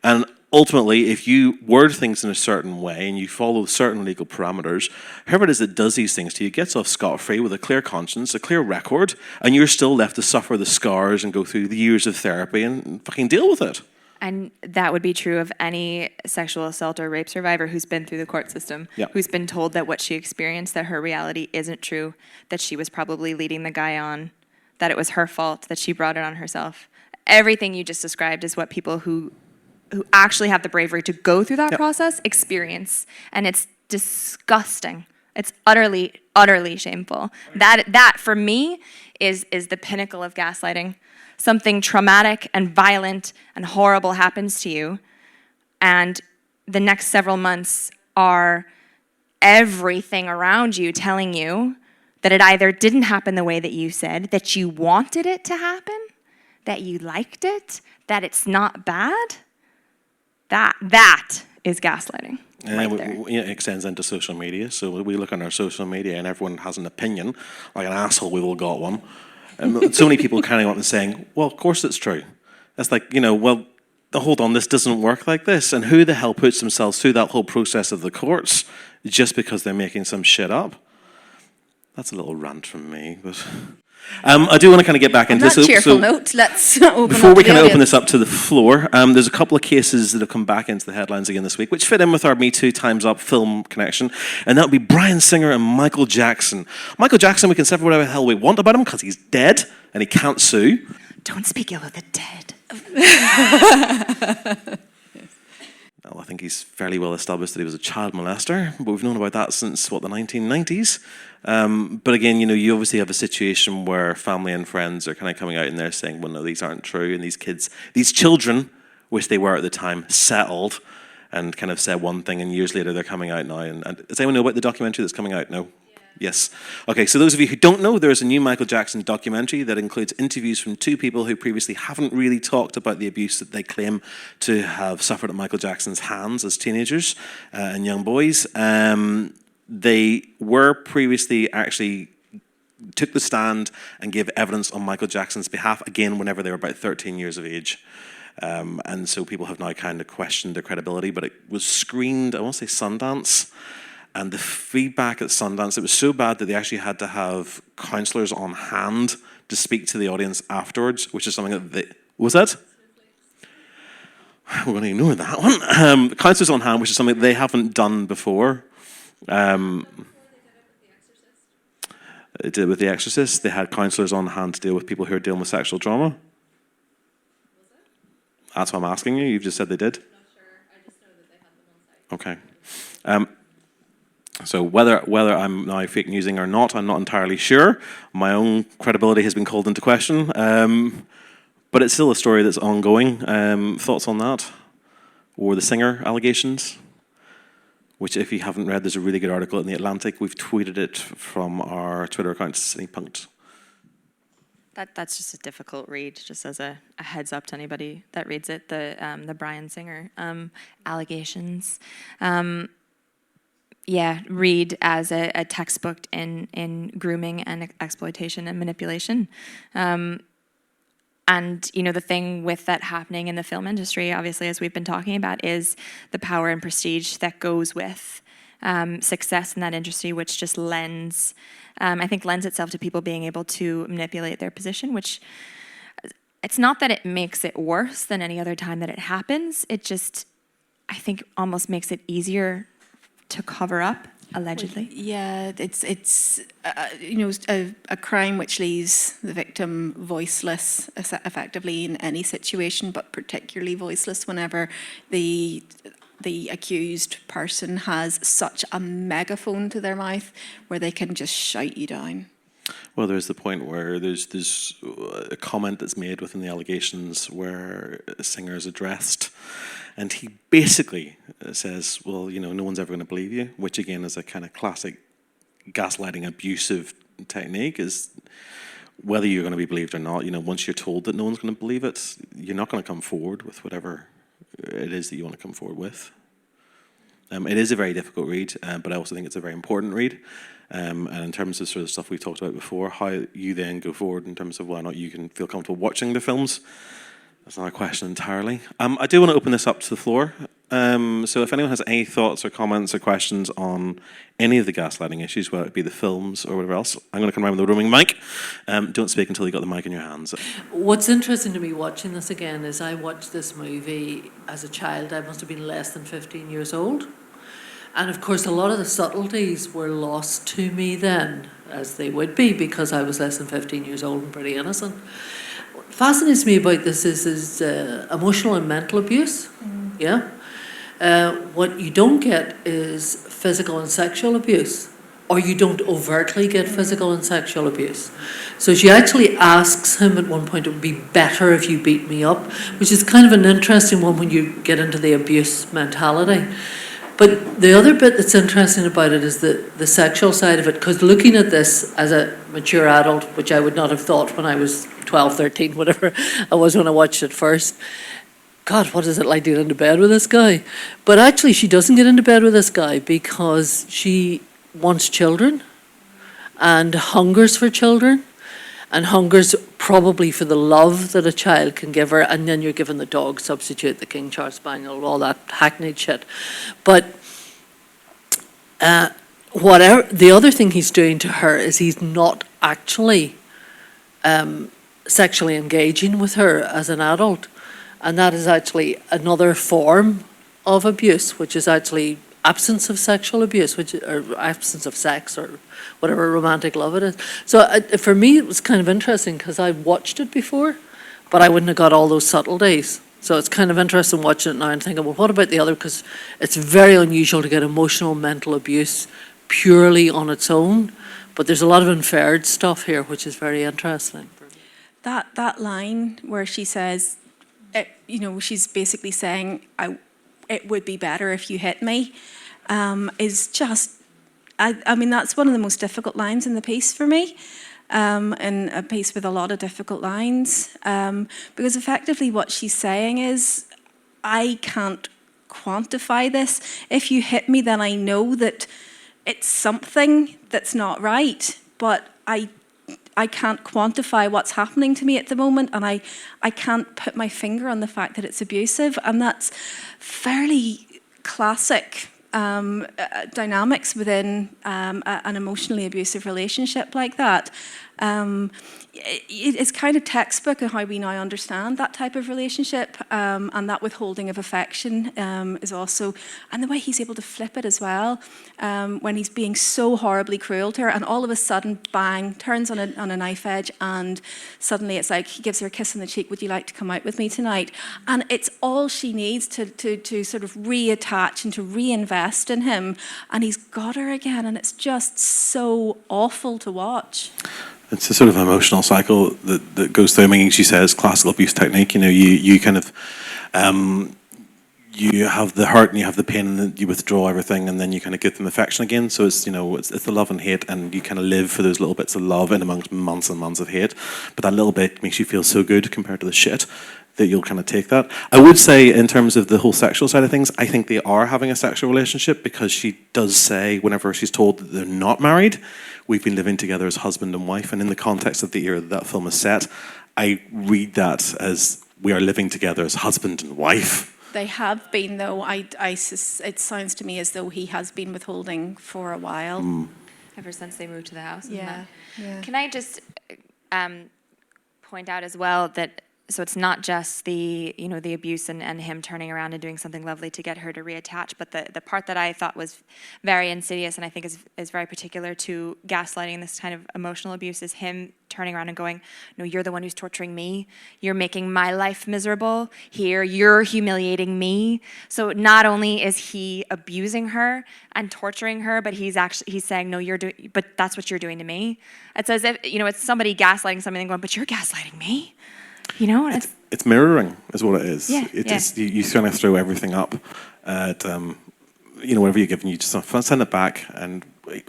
And ultimately, if you word things in a certain way and you follow certain legal parameters, whoever it is that does these things to you gets off scot-free with a clear conscience, a clear record, and you're still left to suffer the scars and go through the years of therapy and fucking deal with it. And that would be true of any sexual assault or rape survivor who's been through the court system, who's been told that what she experienced, that her reality isn't true, that she was probably leading the guy on, that it was her fault, that she brought it on herself. Everything you just described is what people who actually have the bravery to go through that process experience. And it's disgusting. It's utterly, utterly shameful. That for me, is the pinnacle of gaslighting. Something traumatic and violent and horrible happens to you, and the next several months are everything around you telling you that it either didn't happen the way that you said, that you wanted it to happen, that you liked it, that it's not bad. That is gaslighting. Right there. It extends into social media. So we look on our social media and everyone has an opinion. Like an asshole, we've all got one. And so many people carrying on and saying, well, of course it's true. It's like, well, hold on, this doesn't work like this. And who the hell puts themselves through that whole process of the courts just because they're making some shit up? That's a little rant from me, but I do want to kind of get back into this. On that cheerful note, let's open before up we the kind of open audience. this up to the floor, there's a couple of cases that have come back into the headlines again this week, which fit in with our Me Too Time's Up film connection, and that would be Bryan Singer and Michael Jackson. Michael Jackson, we can say whatever the hell we want about him because he's dead and he can't sue. Don't speak ill of the dead. Well, I think he's fairly well established that he was a child molester, but we've known about that since, the 1990s. But again, you obviously have a situation where family and friends are kind of coming out and they're saying, well, no, these aren't true. And these children, which they were at the time, settled and kind of said one thing, and years later they're coming out now. And does anyone know about the documentary that's coming out? No? Yeah. Yes. Okay, so those of you who don't know, there's a new Michael Jackson documentary that includes interviews from two people who previously haven't really talked about the abuse that they claim to have suffered at Michael Jackson's hands as teenagers and young boys. They were previously actually took the stand and gave evidence on Michael Jackson's behalf, again, whenever they were about 13 years of age. And so people have now kind of questioned their credibility, but it was screened, I want to say Sundance, and the feedback at Sundance, it was so bad that they actually had to have counsellors on hand to speak to the audience afterwards, which is something that they... Was that? We're going to ignore that one. Counsellors on hand, which is something they haven't done before. They did it with The Exorcist. They had counsellors on hand to deal with people who are dealing with sexual trauma. That's what I'm asking you. You've just said they did. I'm not sure. I just know that they had them on site. Okay. So whether I'm now fake newsing or not, I'm not entirely sure. My own credibility has been called into question. But it's still a story that's ongoing. Thoughts on that? or the singer allegations, which if you haven't read, there's a really good article in The Atlantic. We've tweeted it from our Twitter account, CinePunked. That's just a difficult read, just as a heads up to anybody that reads it. The Bryan Singer allegations. Read as a textbook in grooming and exploitation and manipulation. And, the thing with that happening in the film industry, obviously, as we've been talking about, is the power and prestige that goes with success in that industry, which just lends itself to people being able to manipulate their position, which it's not that it makes it worse than any other time that it happens. It just, I think, almost makes it easier to cover up, allegedly. Yeah, it's a crime which leaves the victim voiceless, effectively in any situation, but particularly voiceless whenever the accused person has such a megaphone to their mouth where they can just shout you down. Well, there's the point where there's a comment that's made within the allegations where a singer is addressed, and he basically says, well, no one's ever going to believe you, which again is a kind of classic gaslighting abusive technique, is whether you're going to be believed or not, once you're told that no one's going to believe it, you're not going to come forward with whatever it is that you want to come forward with. It is a very difficult read, but I also think it's a very important read. And in terms of sort of stuff we've talked about before, how you then go forward in terms of whether or not you can feel comfortable watching the films, that's not a question entirely. I do want to open this up to the floor. So if anyone has any thoughts or comments or questions on any of the gaslighting issues, whether it be the films or whatever else, I'm going to come around with a roaming mic. Don't speak until you've got the mic in your hands. What's interesting to me watching this again is I watched this movie as a child. I must have been less than 15 years old. And of course, a lot of the subtleties were lost to me then, as they would be, because I was less than 15 years old and pretty innocent. What fascinates me about this is emotional and mental abuse. Yeah. What you don't get is physical and sexual abuse, or you don't overtly get physical and sexual abuse. So she actually asks him at one point, it would be better if you beat me up, which is kind of an interesting one when you get into the abuse mentality. But the other bit that's interesting about it is the sexual side of it, because looking at this as a mature adult, which I would not have thought when I was 12, 13, whatever I was when I watched it first, God, what is it like to get into bed with this guy? But actually, she doesn't get into bed with this guy because she wants children and hungers for children and hungers probably for the love that a child can give her, and then you're given the dog substitute, the King Charles Spaniel, all that hackneyed shit. But whatever, the other thing he's doing to her is he's not actually sexually engaging with her as an adult. And that is actually another form of abuse, which is actually absence of sexual abuse, or absence of sex, or whatever romantic love it is. So for me, it was kind of interesting because I watched it before, but I wouldn't have got all those subtleties. So it's kind of interesting watching it now and thinking, well, what about the other? Because it's very unusual to get emotional, mental abuse purely on its own, but there's a lot of inferred stuff here, which is very interesting. That line where she says, she's basically saying, it would be better if you hit me, is just, I mean, that's one of the most difficult lines in the piece for me, in a piece with a lot of difficult lines, because effectively what she's saying is, I can't quantify this. If you hit me, then I know that it's something that's not right, but I can't quantify what's happening to me at the moment, and I can't put my finger on the fact that it's abusive, and that's fairly classic dynamics within an emotionally abusive relationship like that. It's kind of textbook of how we now understand that type of relationship, and that withholding of affection is also, and the way he's able to flip it as well, when he's being so horribly cruel to her, and all of a sudden, bang, turns on a knife edge, and suddenly it's like he gives her a kiss on the cheek. Would you like to come out with me tonight? And it's all she needs to sort of reattach and to reinvest in him, and he's got her again, and it's just so awful to watch. It's a sort of emotional cycle that goes through. I mean, she says classical abuse technique. You kind of you have the hurt and you have the pain, and then you withdraw everything, and then you kind of give them affection again. So it's it's the love and hate, and you kind of live for those little bits of love in amongst months and months of hate. But that little bit makes you feel so good compared to the shit that you'll kind of take that. I would say, in terms of the whole sexual side of things, I think they are having a sexual relationship, because she does say, whenever she's told that they're not married, we've been living together as husband and wife. And in the context of the era that film is set, I read that as we are living together as husband and wife. They have been, though. It sounds to me as though he has been withholding for a while. Ever since they moved to the house. Yeah. Can I just point out as well that, so it's not just the abuse and him turning around and doing something lovely to get her to reattach, but the part that I thought was very insidious, and I think is very particular to gaslighting, this kind of emotional abuse, is him turning around and going, no, you're the one who's torturing me. You're making my life miserable here. You're humiliating me. So not only is he abusing her and torturing her, but he's saying, no, but that's what you're doing to me. It's as if, it's somebody gaslighting somebody and going, but you're gaslighting me. It's mirroring, is what it is. Yeah, You kind of throw everything up at whatever you're given, you just send it back, and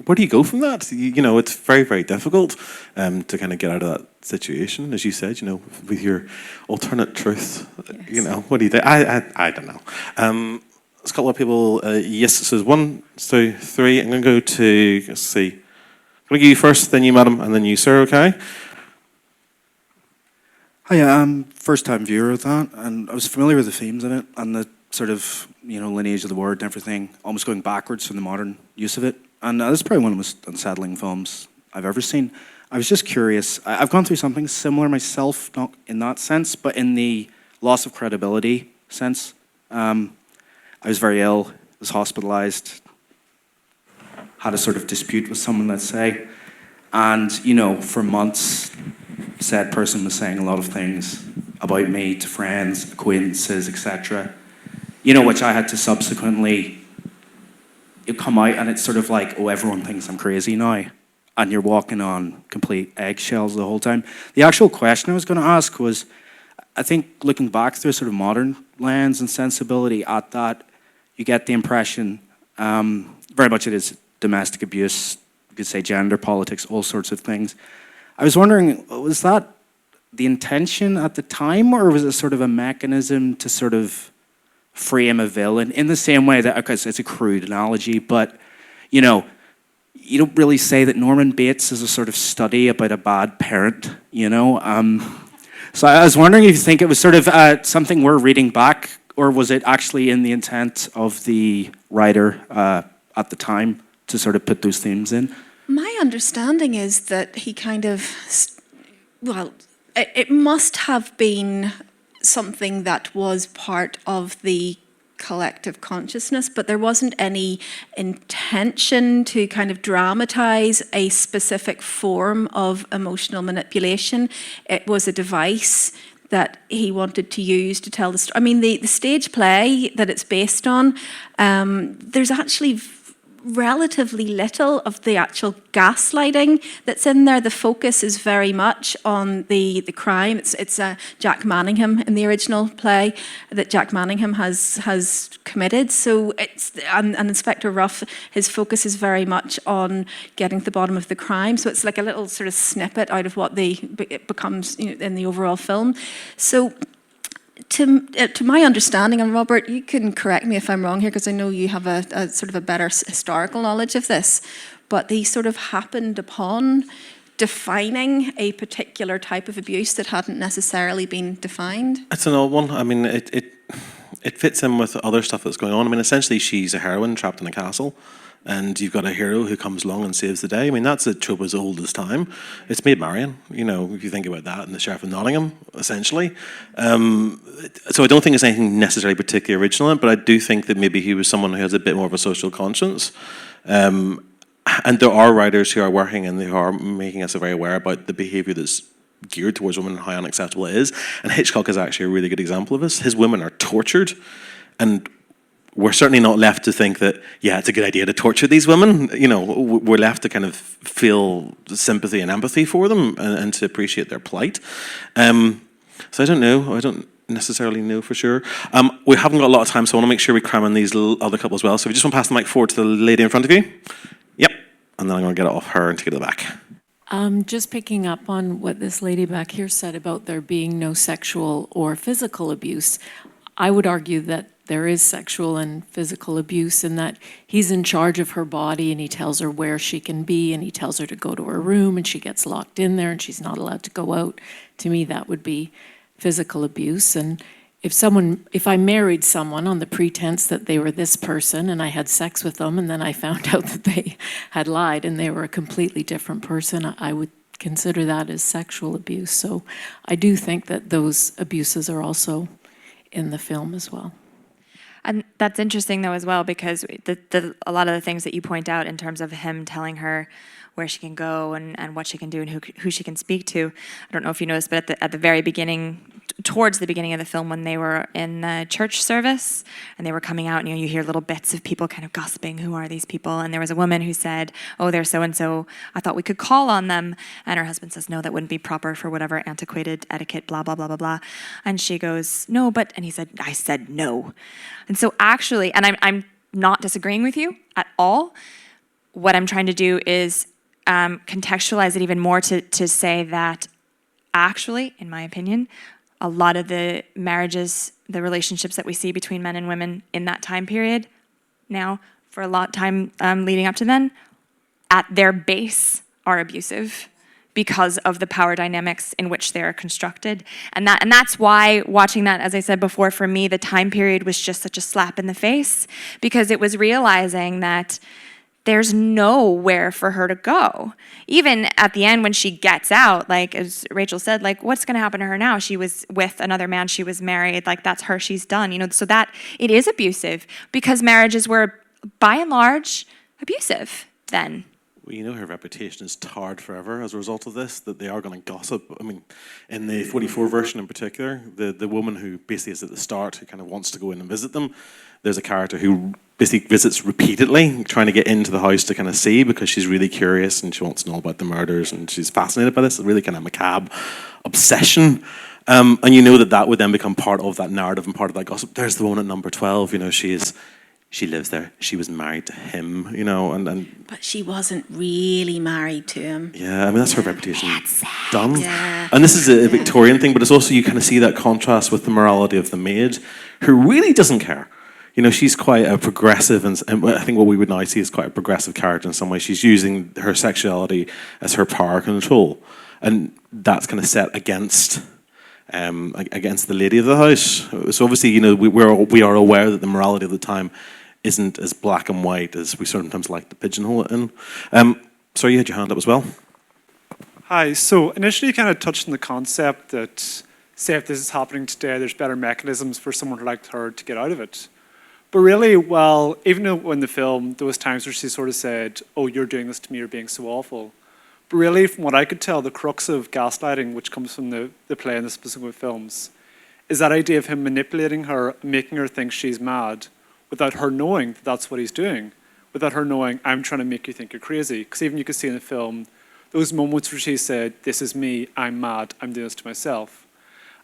where do you go from that? It's very, very difficult to kind of get out of that situation, as you said. With your alternate truth. Yes. What do you think? I don't know. There's a couple of people. Yes, so there's 1, 2, 3. I'm going to go to. Let's see. I'm going to give you first, then you, madam, and then you, sir. Okay. Hi, I'm first-time viewer of that, and I was familiar with the themes in it and the sort of lineage of the word and everything, almost going backwards from the modern use of it. And this is probably one of the most unsettling films I've ever seen. I was just curious. I've gone through something similar myself, not in that sense, but in the loss of credibility sense. I was very ill, was hospitalized, had a sort of dispute with someone, let's say, and for months, said person was saying a lot of things about me to friends, acquaintances, etc. Which I had to subsequently come out, and it's sort of like, oh, everyone thinks I'm crazy now, and you're walking on complete eggshells the whole time. The actual question I was going to ask was, I think looking back through a sort of modern lens and sensibility at that, you get the impression very much it is domestic abuse, you could say gender politics, all sorts of things. I was wondering, was that the intention at the time, or was it sort of a mechanism to sort of frame a villain in the same way that, okay, so it's a crude analogy, but, you don't really say that Norman Bates is a sort of study about a bad parent, So I was wondering if you think it was sort of something we're reading back, or was it actually in the intent of the writer at the time to sort of put those themes in? My understanding is that he kind of, it must have been something that was part of the collective consciousness, but there wasn't any intention to kind of dramatize a specific form of emotional manipulation. It was a device that he wanted to use to tell the story. I mean, the stage play that it's based on, there's actually relatively little of the actual gaslighting that's in there. The focus is very much on the crime. It's Jack Manningham in the original play that Jack Manningham has committed. So and Inspector Ruff, his focus is very much on getting to the bottom of the crime. So it's like a little sort of snippet out of what it becomes in the overall film. So to my understanding, and Robert, you can correct me if I'm wrong here, because I know you have a sort of a better historical knowledge of this, but they sort of happened upon defining a particular type of abuse that hadn't necessarily been defined. It's an old one. I mean, it fits in with other stuff that's going on. I mean, essentially, she's a heroine trapped in a castle, and you've got a hero who comes along and saves the day. I mean, that's a trope as old as time. It's Maid Marian, if you think about that, and the Sheriff of Nottingham, essentially. So I don't think it's anything necessarily particularly original, but I do think that maybe he was someone who has a bit more of a social conscience. And there are writers who are working, and they are making us very aware about the behaviour that's geared towards women and how unacceptable it is. And Hitchcock is actually a really good example of this. His women are tortured, and we're certainly not left to think that, yeah, it's a good idea to torture these women. We're left to kind of feel sympathy and empathy for them, and to appreciate their plight. So I don't know. necessarily know for sure. We haven't got a lot of time, so I want to make sure we cram in these other couple as well. So if you just want to pass the mic forward to the lady in front of you. Yep. And then I'm going to get it off her and take it to the back. Just picking up on what this lady back here said about there being no sexual or physical abuse, I would argue that there is sexual and physical abuse in that he's in charge of her body and he tells her where she can be and he tells her to go to her room and she gets locked in there and she's not allowed to go out. To me, that would be physical abuse. And if I married someone on the pretense that they were this person and I had sex with them and then I found out that they had lied and they were a completely different person, I would consider that as sexual abuse. So I do think that those abuses are also in the film as well. And that's interesting, though, as well, because a lot of the things that you point out in terms of him telling her where she can go and what she can do and who she can speak to. I don't know if you noticed, but at the very beginning, towards the beginning of the film, when they were in the church service and they were coming out, and you hear little bits of people kind of gossiping, who are these people? And there was a woman who said, oh, they're so-and-so, I thought we could call on them. And her husband says, no, that wouldn't be proper for whatever antiquated etiquette, blah, blah, blah, blah, blah. And she goes, no, but, and he said, I said no. And so actually, and I'm not disagreeing with you at all. What I'm trying to do is contextualize it even more to say that actually, in my opinion, a lot of the marriages, the relationships that we see between men and women in that time period, now for a lot of time leading up to then, at their base are abusive because of the power dynamics in which they are constructed. And that's why watching that, as I said before, for me, the time period was just such a slap in the face, because it was realizing that there's nowhere for her to go. Even at the end when she gets out, like as Rachel said, like what's going to happen to her now? She was with another man, she was married, like that's her, she's done, so that it is abusive because marriages were by and large abusive then. Well, her reputation is tarred forever as a result of this, that they are going to gossip. I mean, in the 44 version in particular, the woman who basically is at the start, who kind of wants to go in and visit them, there's a character who basically visits repeatedly, trying to get into the house to kind of see, because she's really curious and she wants to know about the murders and she's fascinated by this. It's really kind of macabre obsession. And that would then become part of that narrative and part of that gossip. There's the woman at number 12, she lives there. She was married to him, and But she wasn't really married to him. Yeah, I mean, that's her reputation done. Yeah. And this is a Victorian thing, but it's also, you kind of see that contrast with the morality of the maid, who really doesn't care. She's quite a progressive, and I think what we would now see is quite a progressive character in some way. She's using her sexuality as her power control. And that's kind of set against the lady of the house. So obviously, we are aware that the morality of the time isn't as black and white as we sometimes like to pigeonhole it in. Sorry, you had your hand up as well. Hi. So initially, you kind of touched on the concept that, say, if this is happening today, there's better mechanisms for someone like her to get out of it. But really, even though in the film there was times where she sort of said, "Oh, you're doing this to me, you're being so awful," but really, from what I could tell, the crux of gaslighting, which comes from the play and the specific films, is that idea of him manipulating her, making her think she's mad, without her knowing that that's what he's doing, without her knowing, I'm trying to make you think you're crazy. Because even you can see in the film, those moments where she said, "This is me, I'm mad, I'm doing this to myself."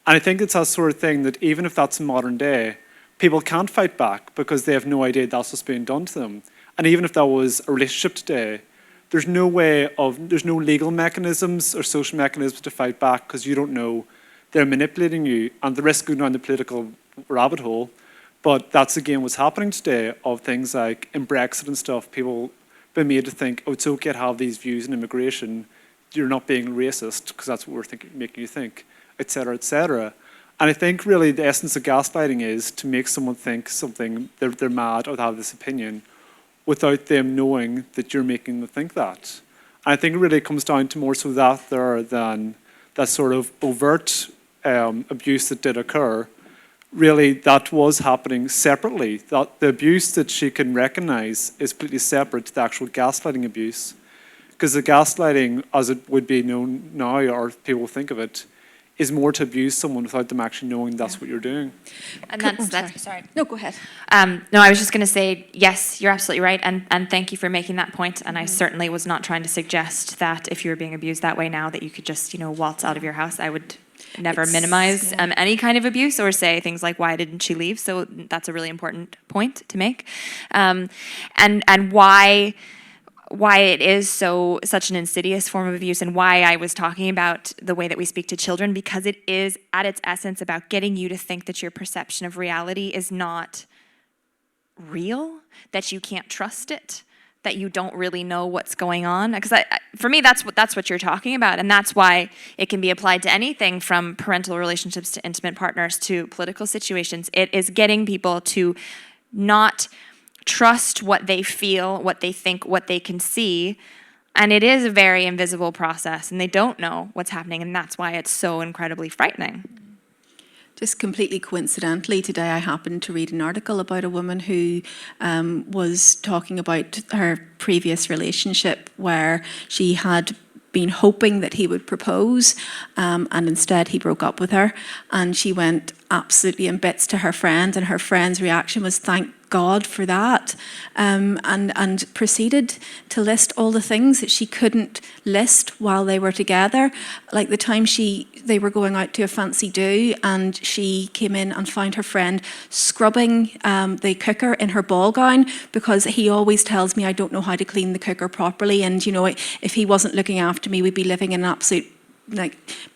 And I think it's that sort of thing that even if that's in modern day, people can't fight back because they have no idea that's what's being done to them. And even if that was a relationship today, there's no legal mechanisms or social mechanisms to fight back because you don't know they're manipulating you, and the risk of going down the political rabbit hole. But that's again what's happening today, of things like in Brexit and stuff, people been made to think, oh, it's okay to have these views in immigration, you're not being racist because that's what we're making you think, etc., etc. And I think really the essence of gaslighting is to make someone think something, they're mad or they have this opinion, without them knowing that you're making them think that. And I think it really comes down to more so that there than that sort of overt abuse that did occur. Really, that was happening separately. That the abuse that she can recognize is completely separate to the actual gaslighting abuse. Because the gaslighting, as it would be known now, or people think of it, is more to abuse someone without them actually knowing that's what you're doing. And that's sorry. No, go ahead. No, I was just going to say, yes, you're absolutely right, and thank you for making that point. And I certainly was not trying to suggest that if you were being abused that way now, that you could just, waltz out of your house. I would never minimize any kind of abuse or say things like, why didn't she leave? So that's a really important point to make. And why it is such an insidious form of abuse, and why I was talking about the way that we speak to children, because it is at its essence about getting you to think that your perception of reality is not real, that you can't trust it, that you don't really know what's going on. Because for me, that's what you're talking about, and that's why it can be applied to anything from parental relationships to intimate partners to political situations. It is getting people to not trust what they feel, what they think, what they can see. And it is a very invisible process, and they don't know what's happening, and that's why it's so incredibly frightening. Just completely coincidentally, today I happened to read an article about a woman who was talking about her previous relationship where she had been hoping that he would propose, and instead he broke up with her, and she went absolutely in bits to her friend, and her friend's reaction was, thank God for that, and proceeded to list all the things that she couldn't list while they were together, like the time they were going out to a fancy do, and she came in and found her friend scrubbing the cooker in her ball gown, because he always tells me I don't know how to clean the cooker properly, and if he wasn't looking after me, we'd be living in an absolute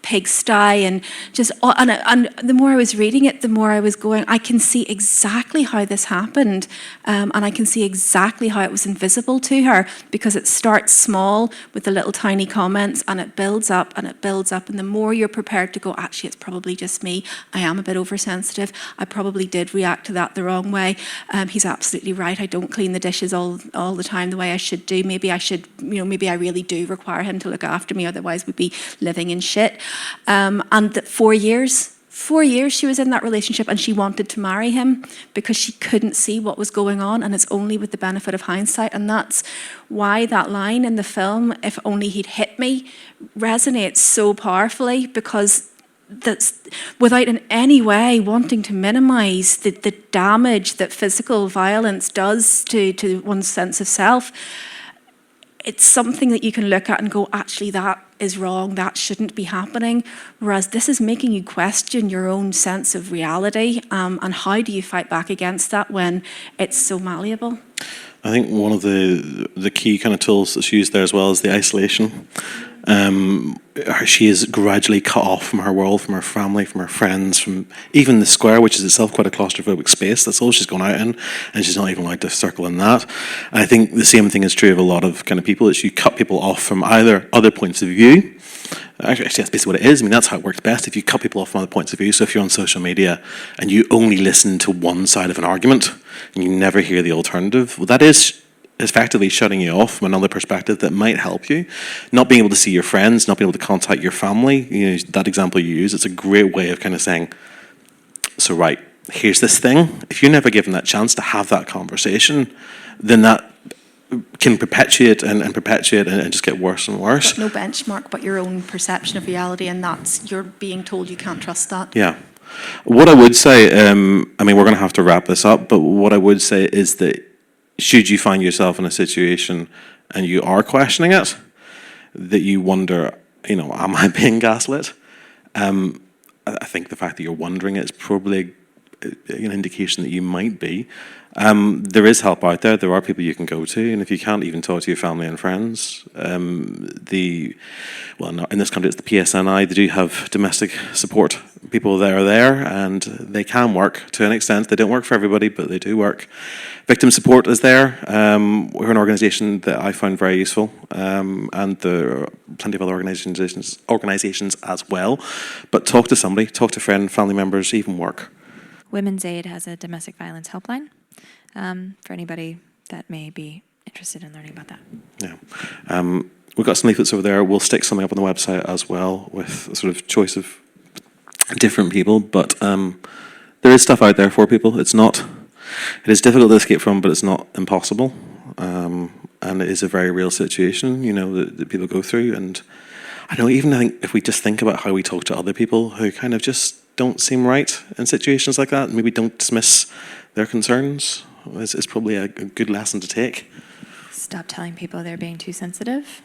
pigsty, and just and the more I was reading it, the more I was going, I can see exactly how this happened, and I can see exactly how it was invisible to her, because it starts small with the little tiny comments, and it builds up and it builds up, and the more you're prepared to go, actually it's probably just me, I am a bit oversensitive, I probably did react to that the wrong way, he's absolutely right, I don't clean the dishes all the time the way I should do, maybe I should, maybe I really do require him to look after me, otherwise we'd be living in shit. And that 4 years she was in that relationship, and she wanted to marry him because she couldn't see what was going on, and it's only with the benefit of hindsight. And that's why that line in the film, if only he'd hit me, resonates so powerfully, because that's without in any way wanting to minimize the damage that physical violence does to one's sense of self. It's something that you can look at and go, actually, that is wrong, that shouldn't be happening. Whereas this is making you question your own sense of reality, and how do you fight back against that when it's so malleable? I think one of the key kind of tools that's used there as well is the isolation. She is gradually cut off from her world, from her family, from her friends, from even the square, which is itself quite a claustrophobic space. That's all she's gone out in, and she's not even allowed to circle in that. And I think the same thing is true of a lot of kind of people, is you cut people off from either other points of view. Actually, that's basically what it is. I mean, that's how it works best, if you cut people off from other points of view. So if you're on social media and you only listen to one side of an argument and you never hear the alternative, well, that is effectively shutting you off from another perspective that might help you. Not being able to see your friends, not being able to contact your family, that example you use, it's a great way of kind of saying, so right, here's this thing. If you're never given that chance to have that conversation, then that can perpetuate and perpetuate and just get worse and worse. No benchmark but your own perception of reality, and that's, you're being told you can't trust that. Yeah. What I would say, I mean, we're going to have to wrap this up, but what I would say is that should you find yourself in a situation and you are questioning it, that you wonder, am I being gaslit? I think the fact that you're wondering it is probably an indication that you might be. There is help out there. There are people you can go to, and if you can't even talk to your family and friends, in this country it's the PSNI. They do have domestic support people that are there, and they can work to an extent. They don't work for everybody, but they do work. Victim support is there. We're an organisation that I found very useful, and there are plenty of other organisations as well. But talk to somebody, talk to friends, family members, even work. Women's Aid has a domestic violence helpline for anybody that may be interested in learning about that. Yeah. We've got some leaflets over there. We'll stick something up on the website as well with a sort of choice of different people. But there is stuff out there for people. It is difficult to escape from, but it's not impossible. And it is a very real situation, that people go through. And I think if we just think about how we talk to other people who kind of just don't seem right in situations like that, maybe don't dismiss their concerns, it's probably a good lesson to take. Stop telling people they're being too sensitive.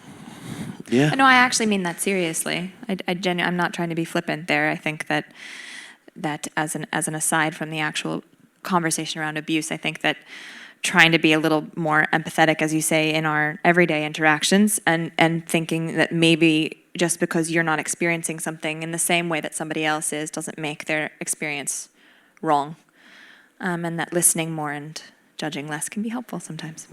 Yeah. No, I actually mean that seriously. I'm not trying to be flippant there. I think that as an aside from the actual conversation around abuse, I think that trying to be a little more empathetic, as you say, in our everyday interactions, and thinking that maybe just because you're not experiencing something in the same way that somebody else is doesn't make their experience wrong, and that listening more and judging less can be helpful sometimes.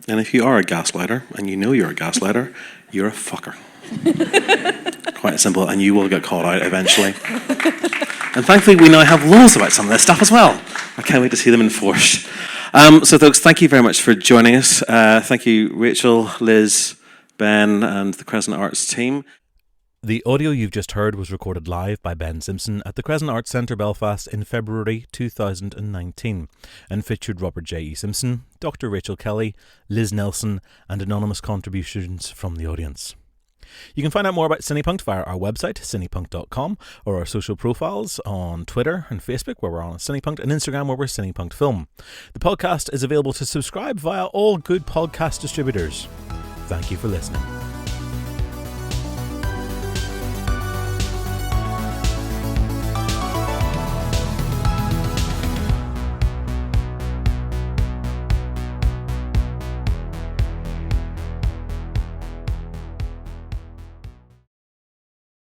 And if you are a gaslighter, and you know you're a gaslighter, you're a fucker. Quite simple, and you will get caught out eventually. And thankfully, we now have laws about some of this stuff as well. I can't wait to see them enforced. So, folks, thank you very much for joining us. Thank you, Rachel, Liz, Ben, and the Crescent Arts team. The audio you've just heard was recorded live by Ben Simpson at the Crescent Arts Centre, Belfast in February 2019 and featured Robert J. E. Simpson, Dr. Rachel Kelly, Liz Nelson, and anonymous contributions from the audience. You can find out more about CinePunked via our website, cinepunked.com, or our social profiles on Twitter and Facebook, where we're on CinePunked, and Instagram, where we're CinePunked Film. The podcast is available to subscribe via all good podcast distributors. Thank you for listening.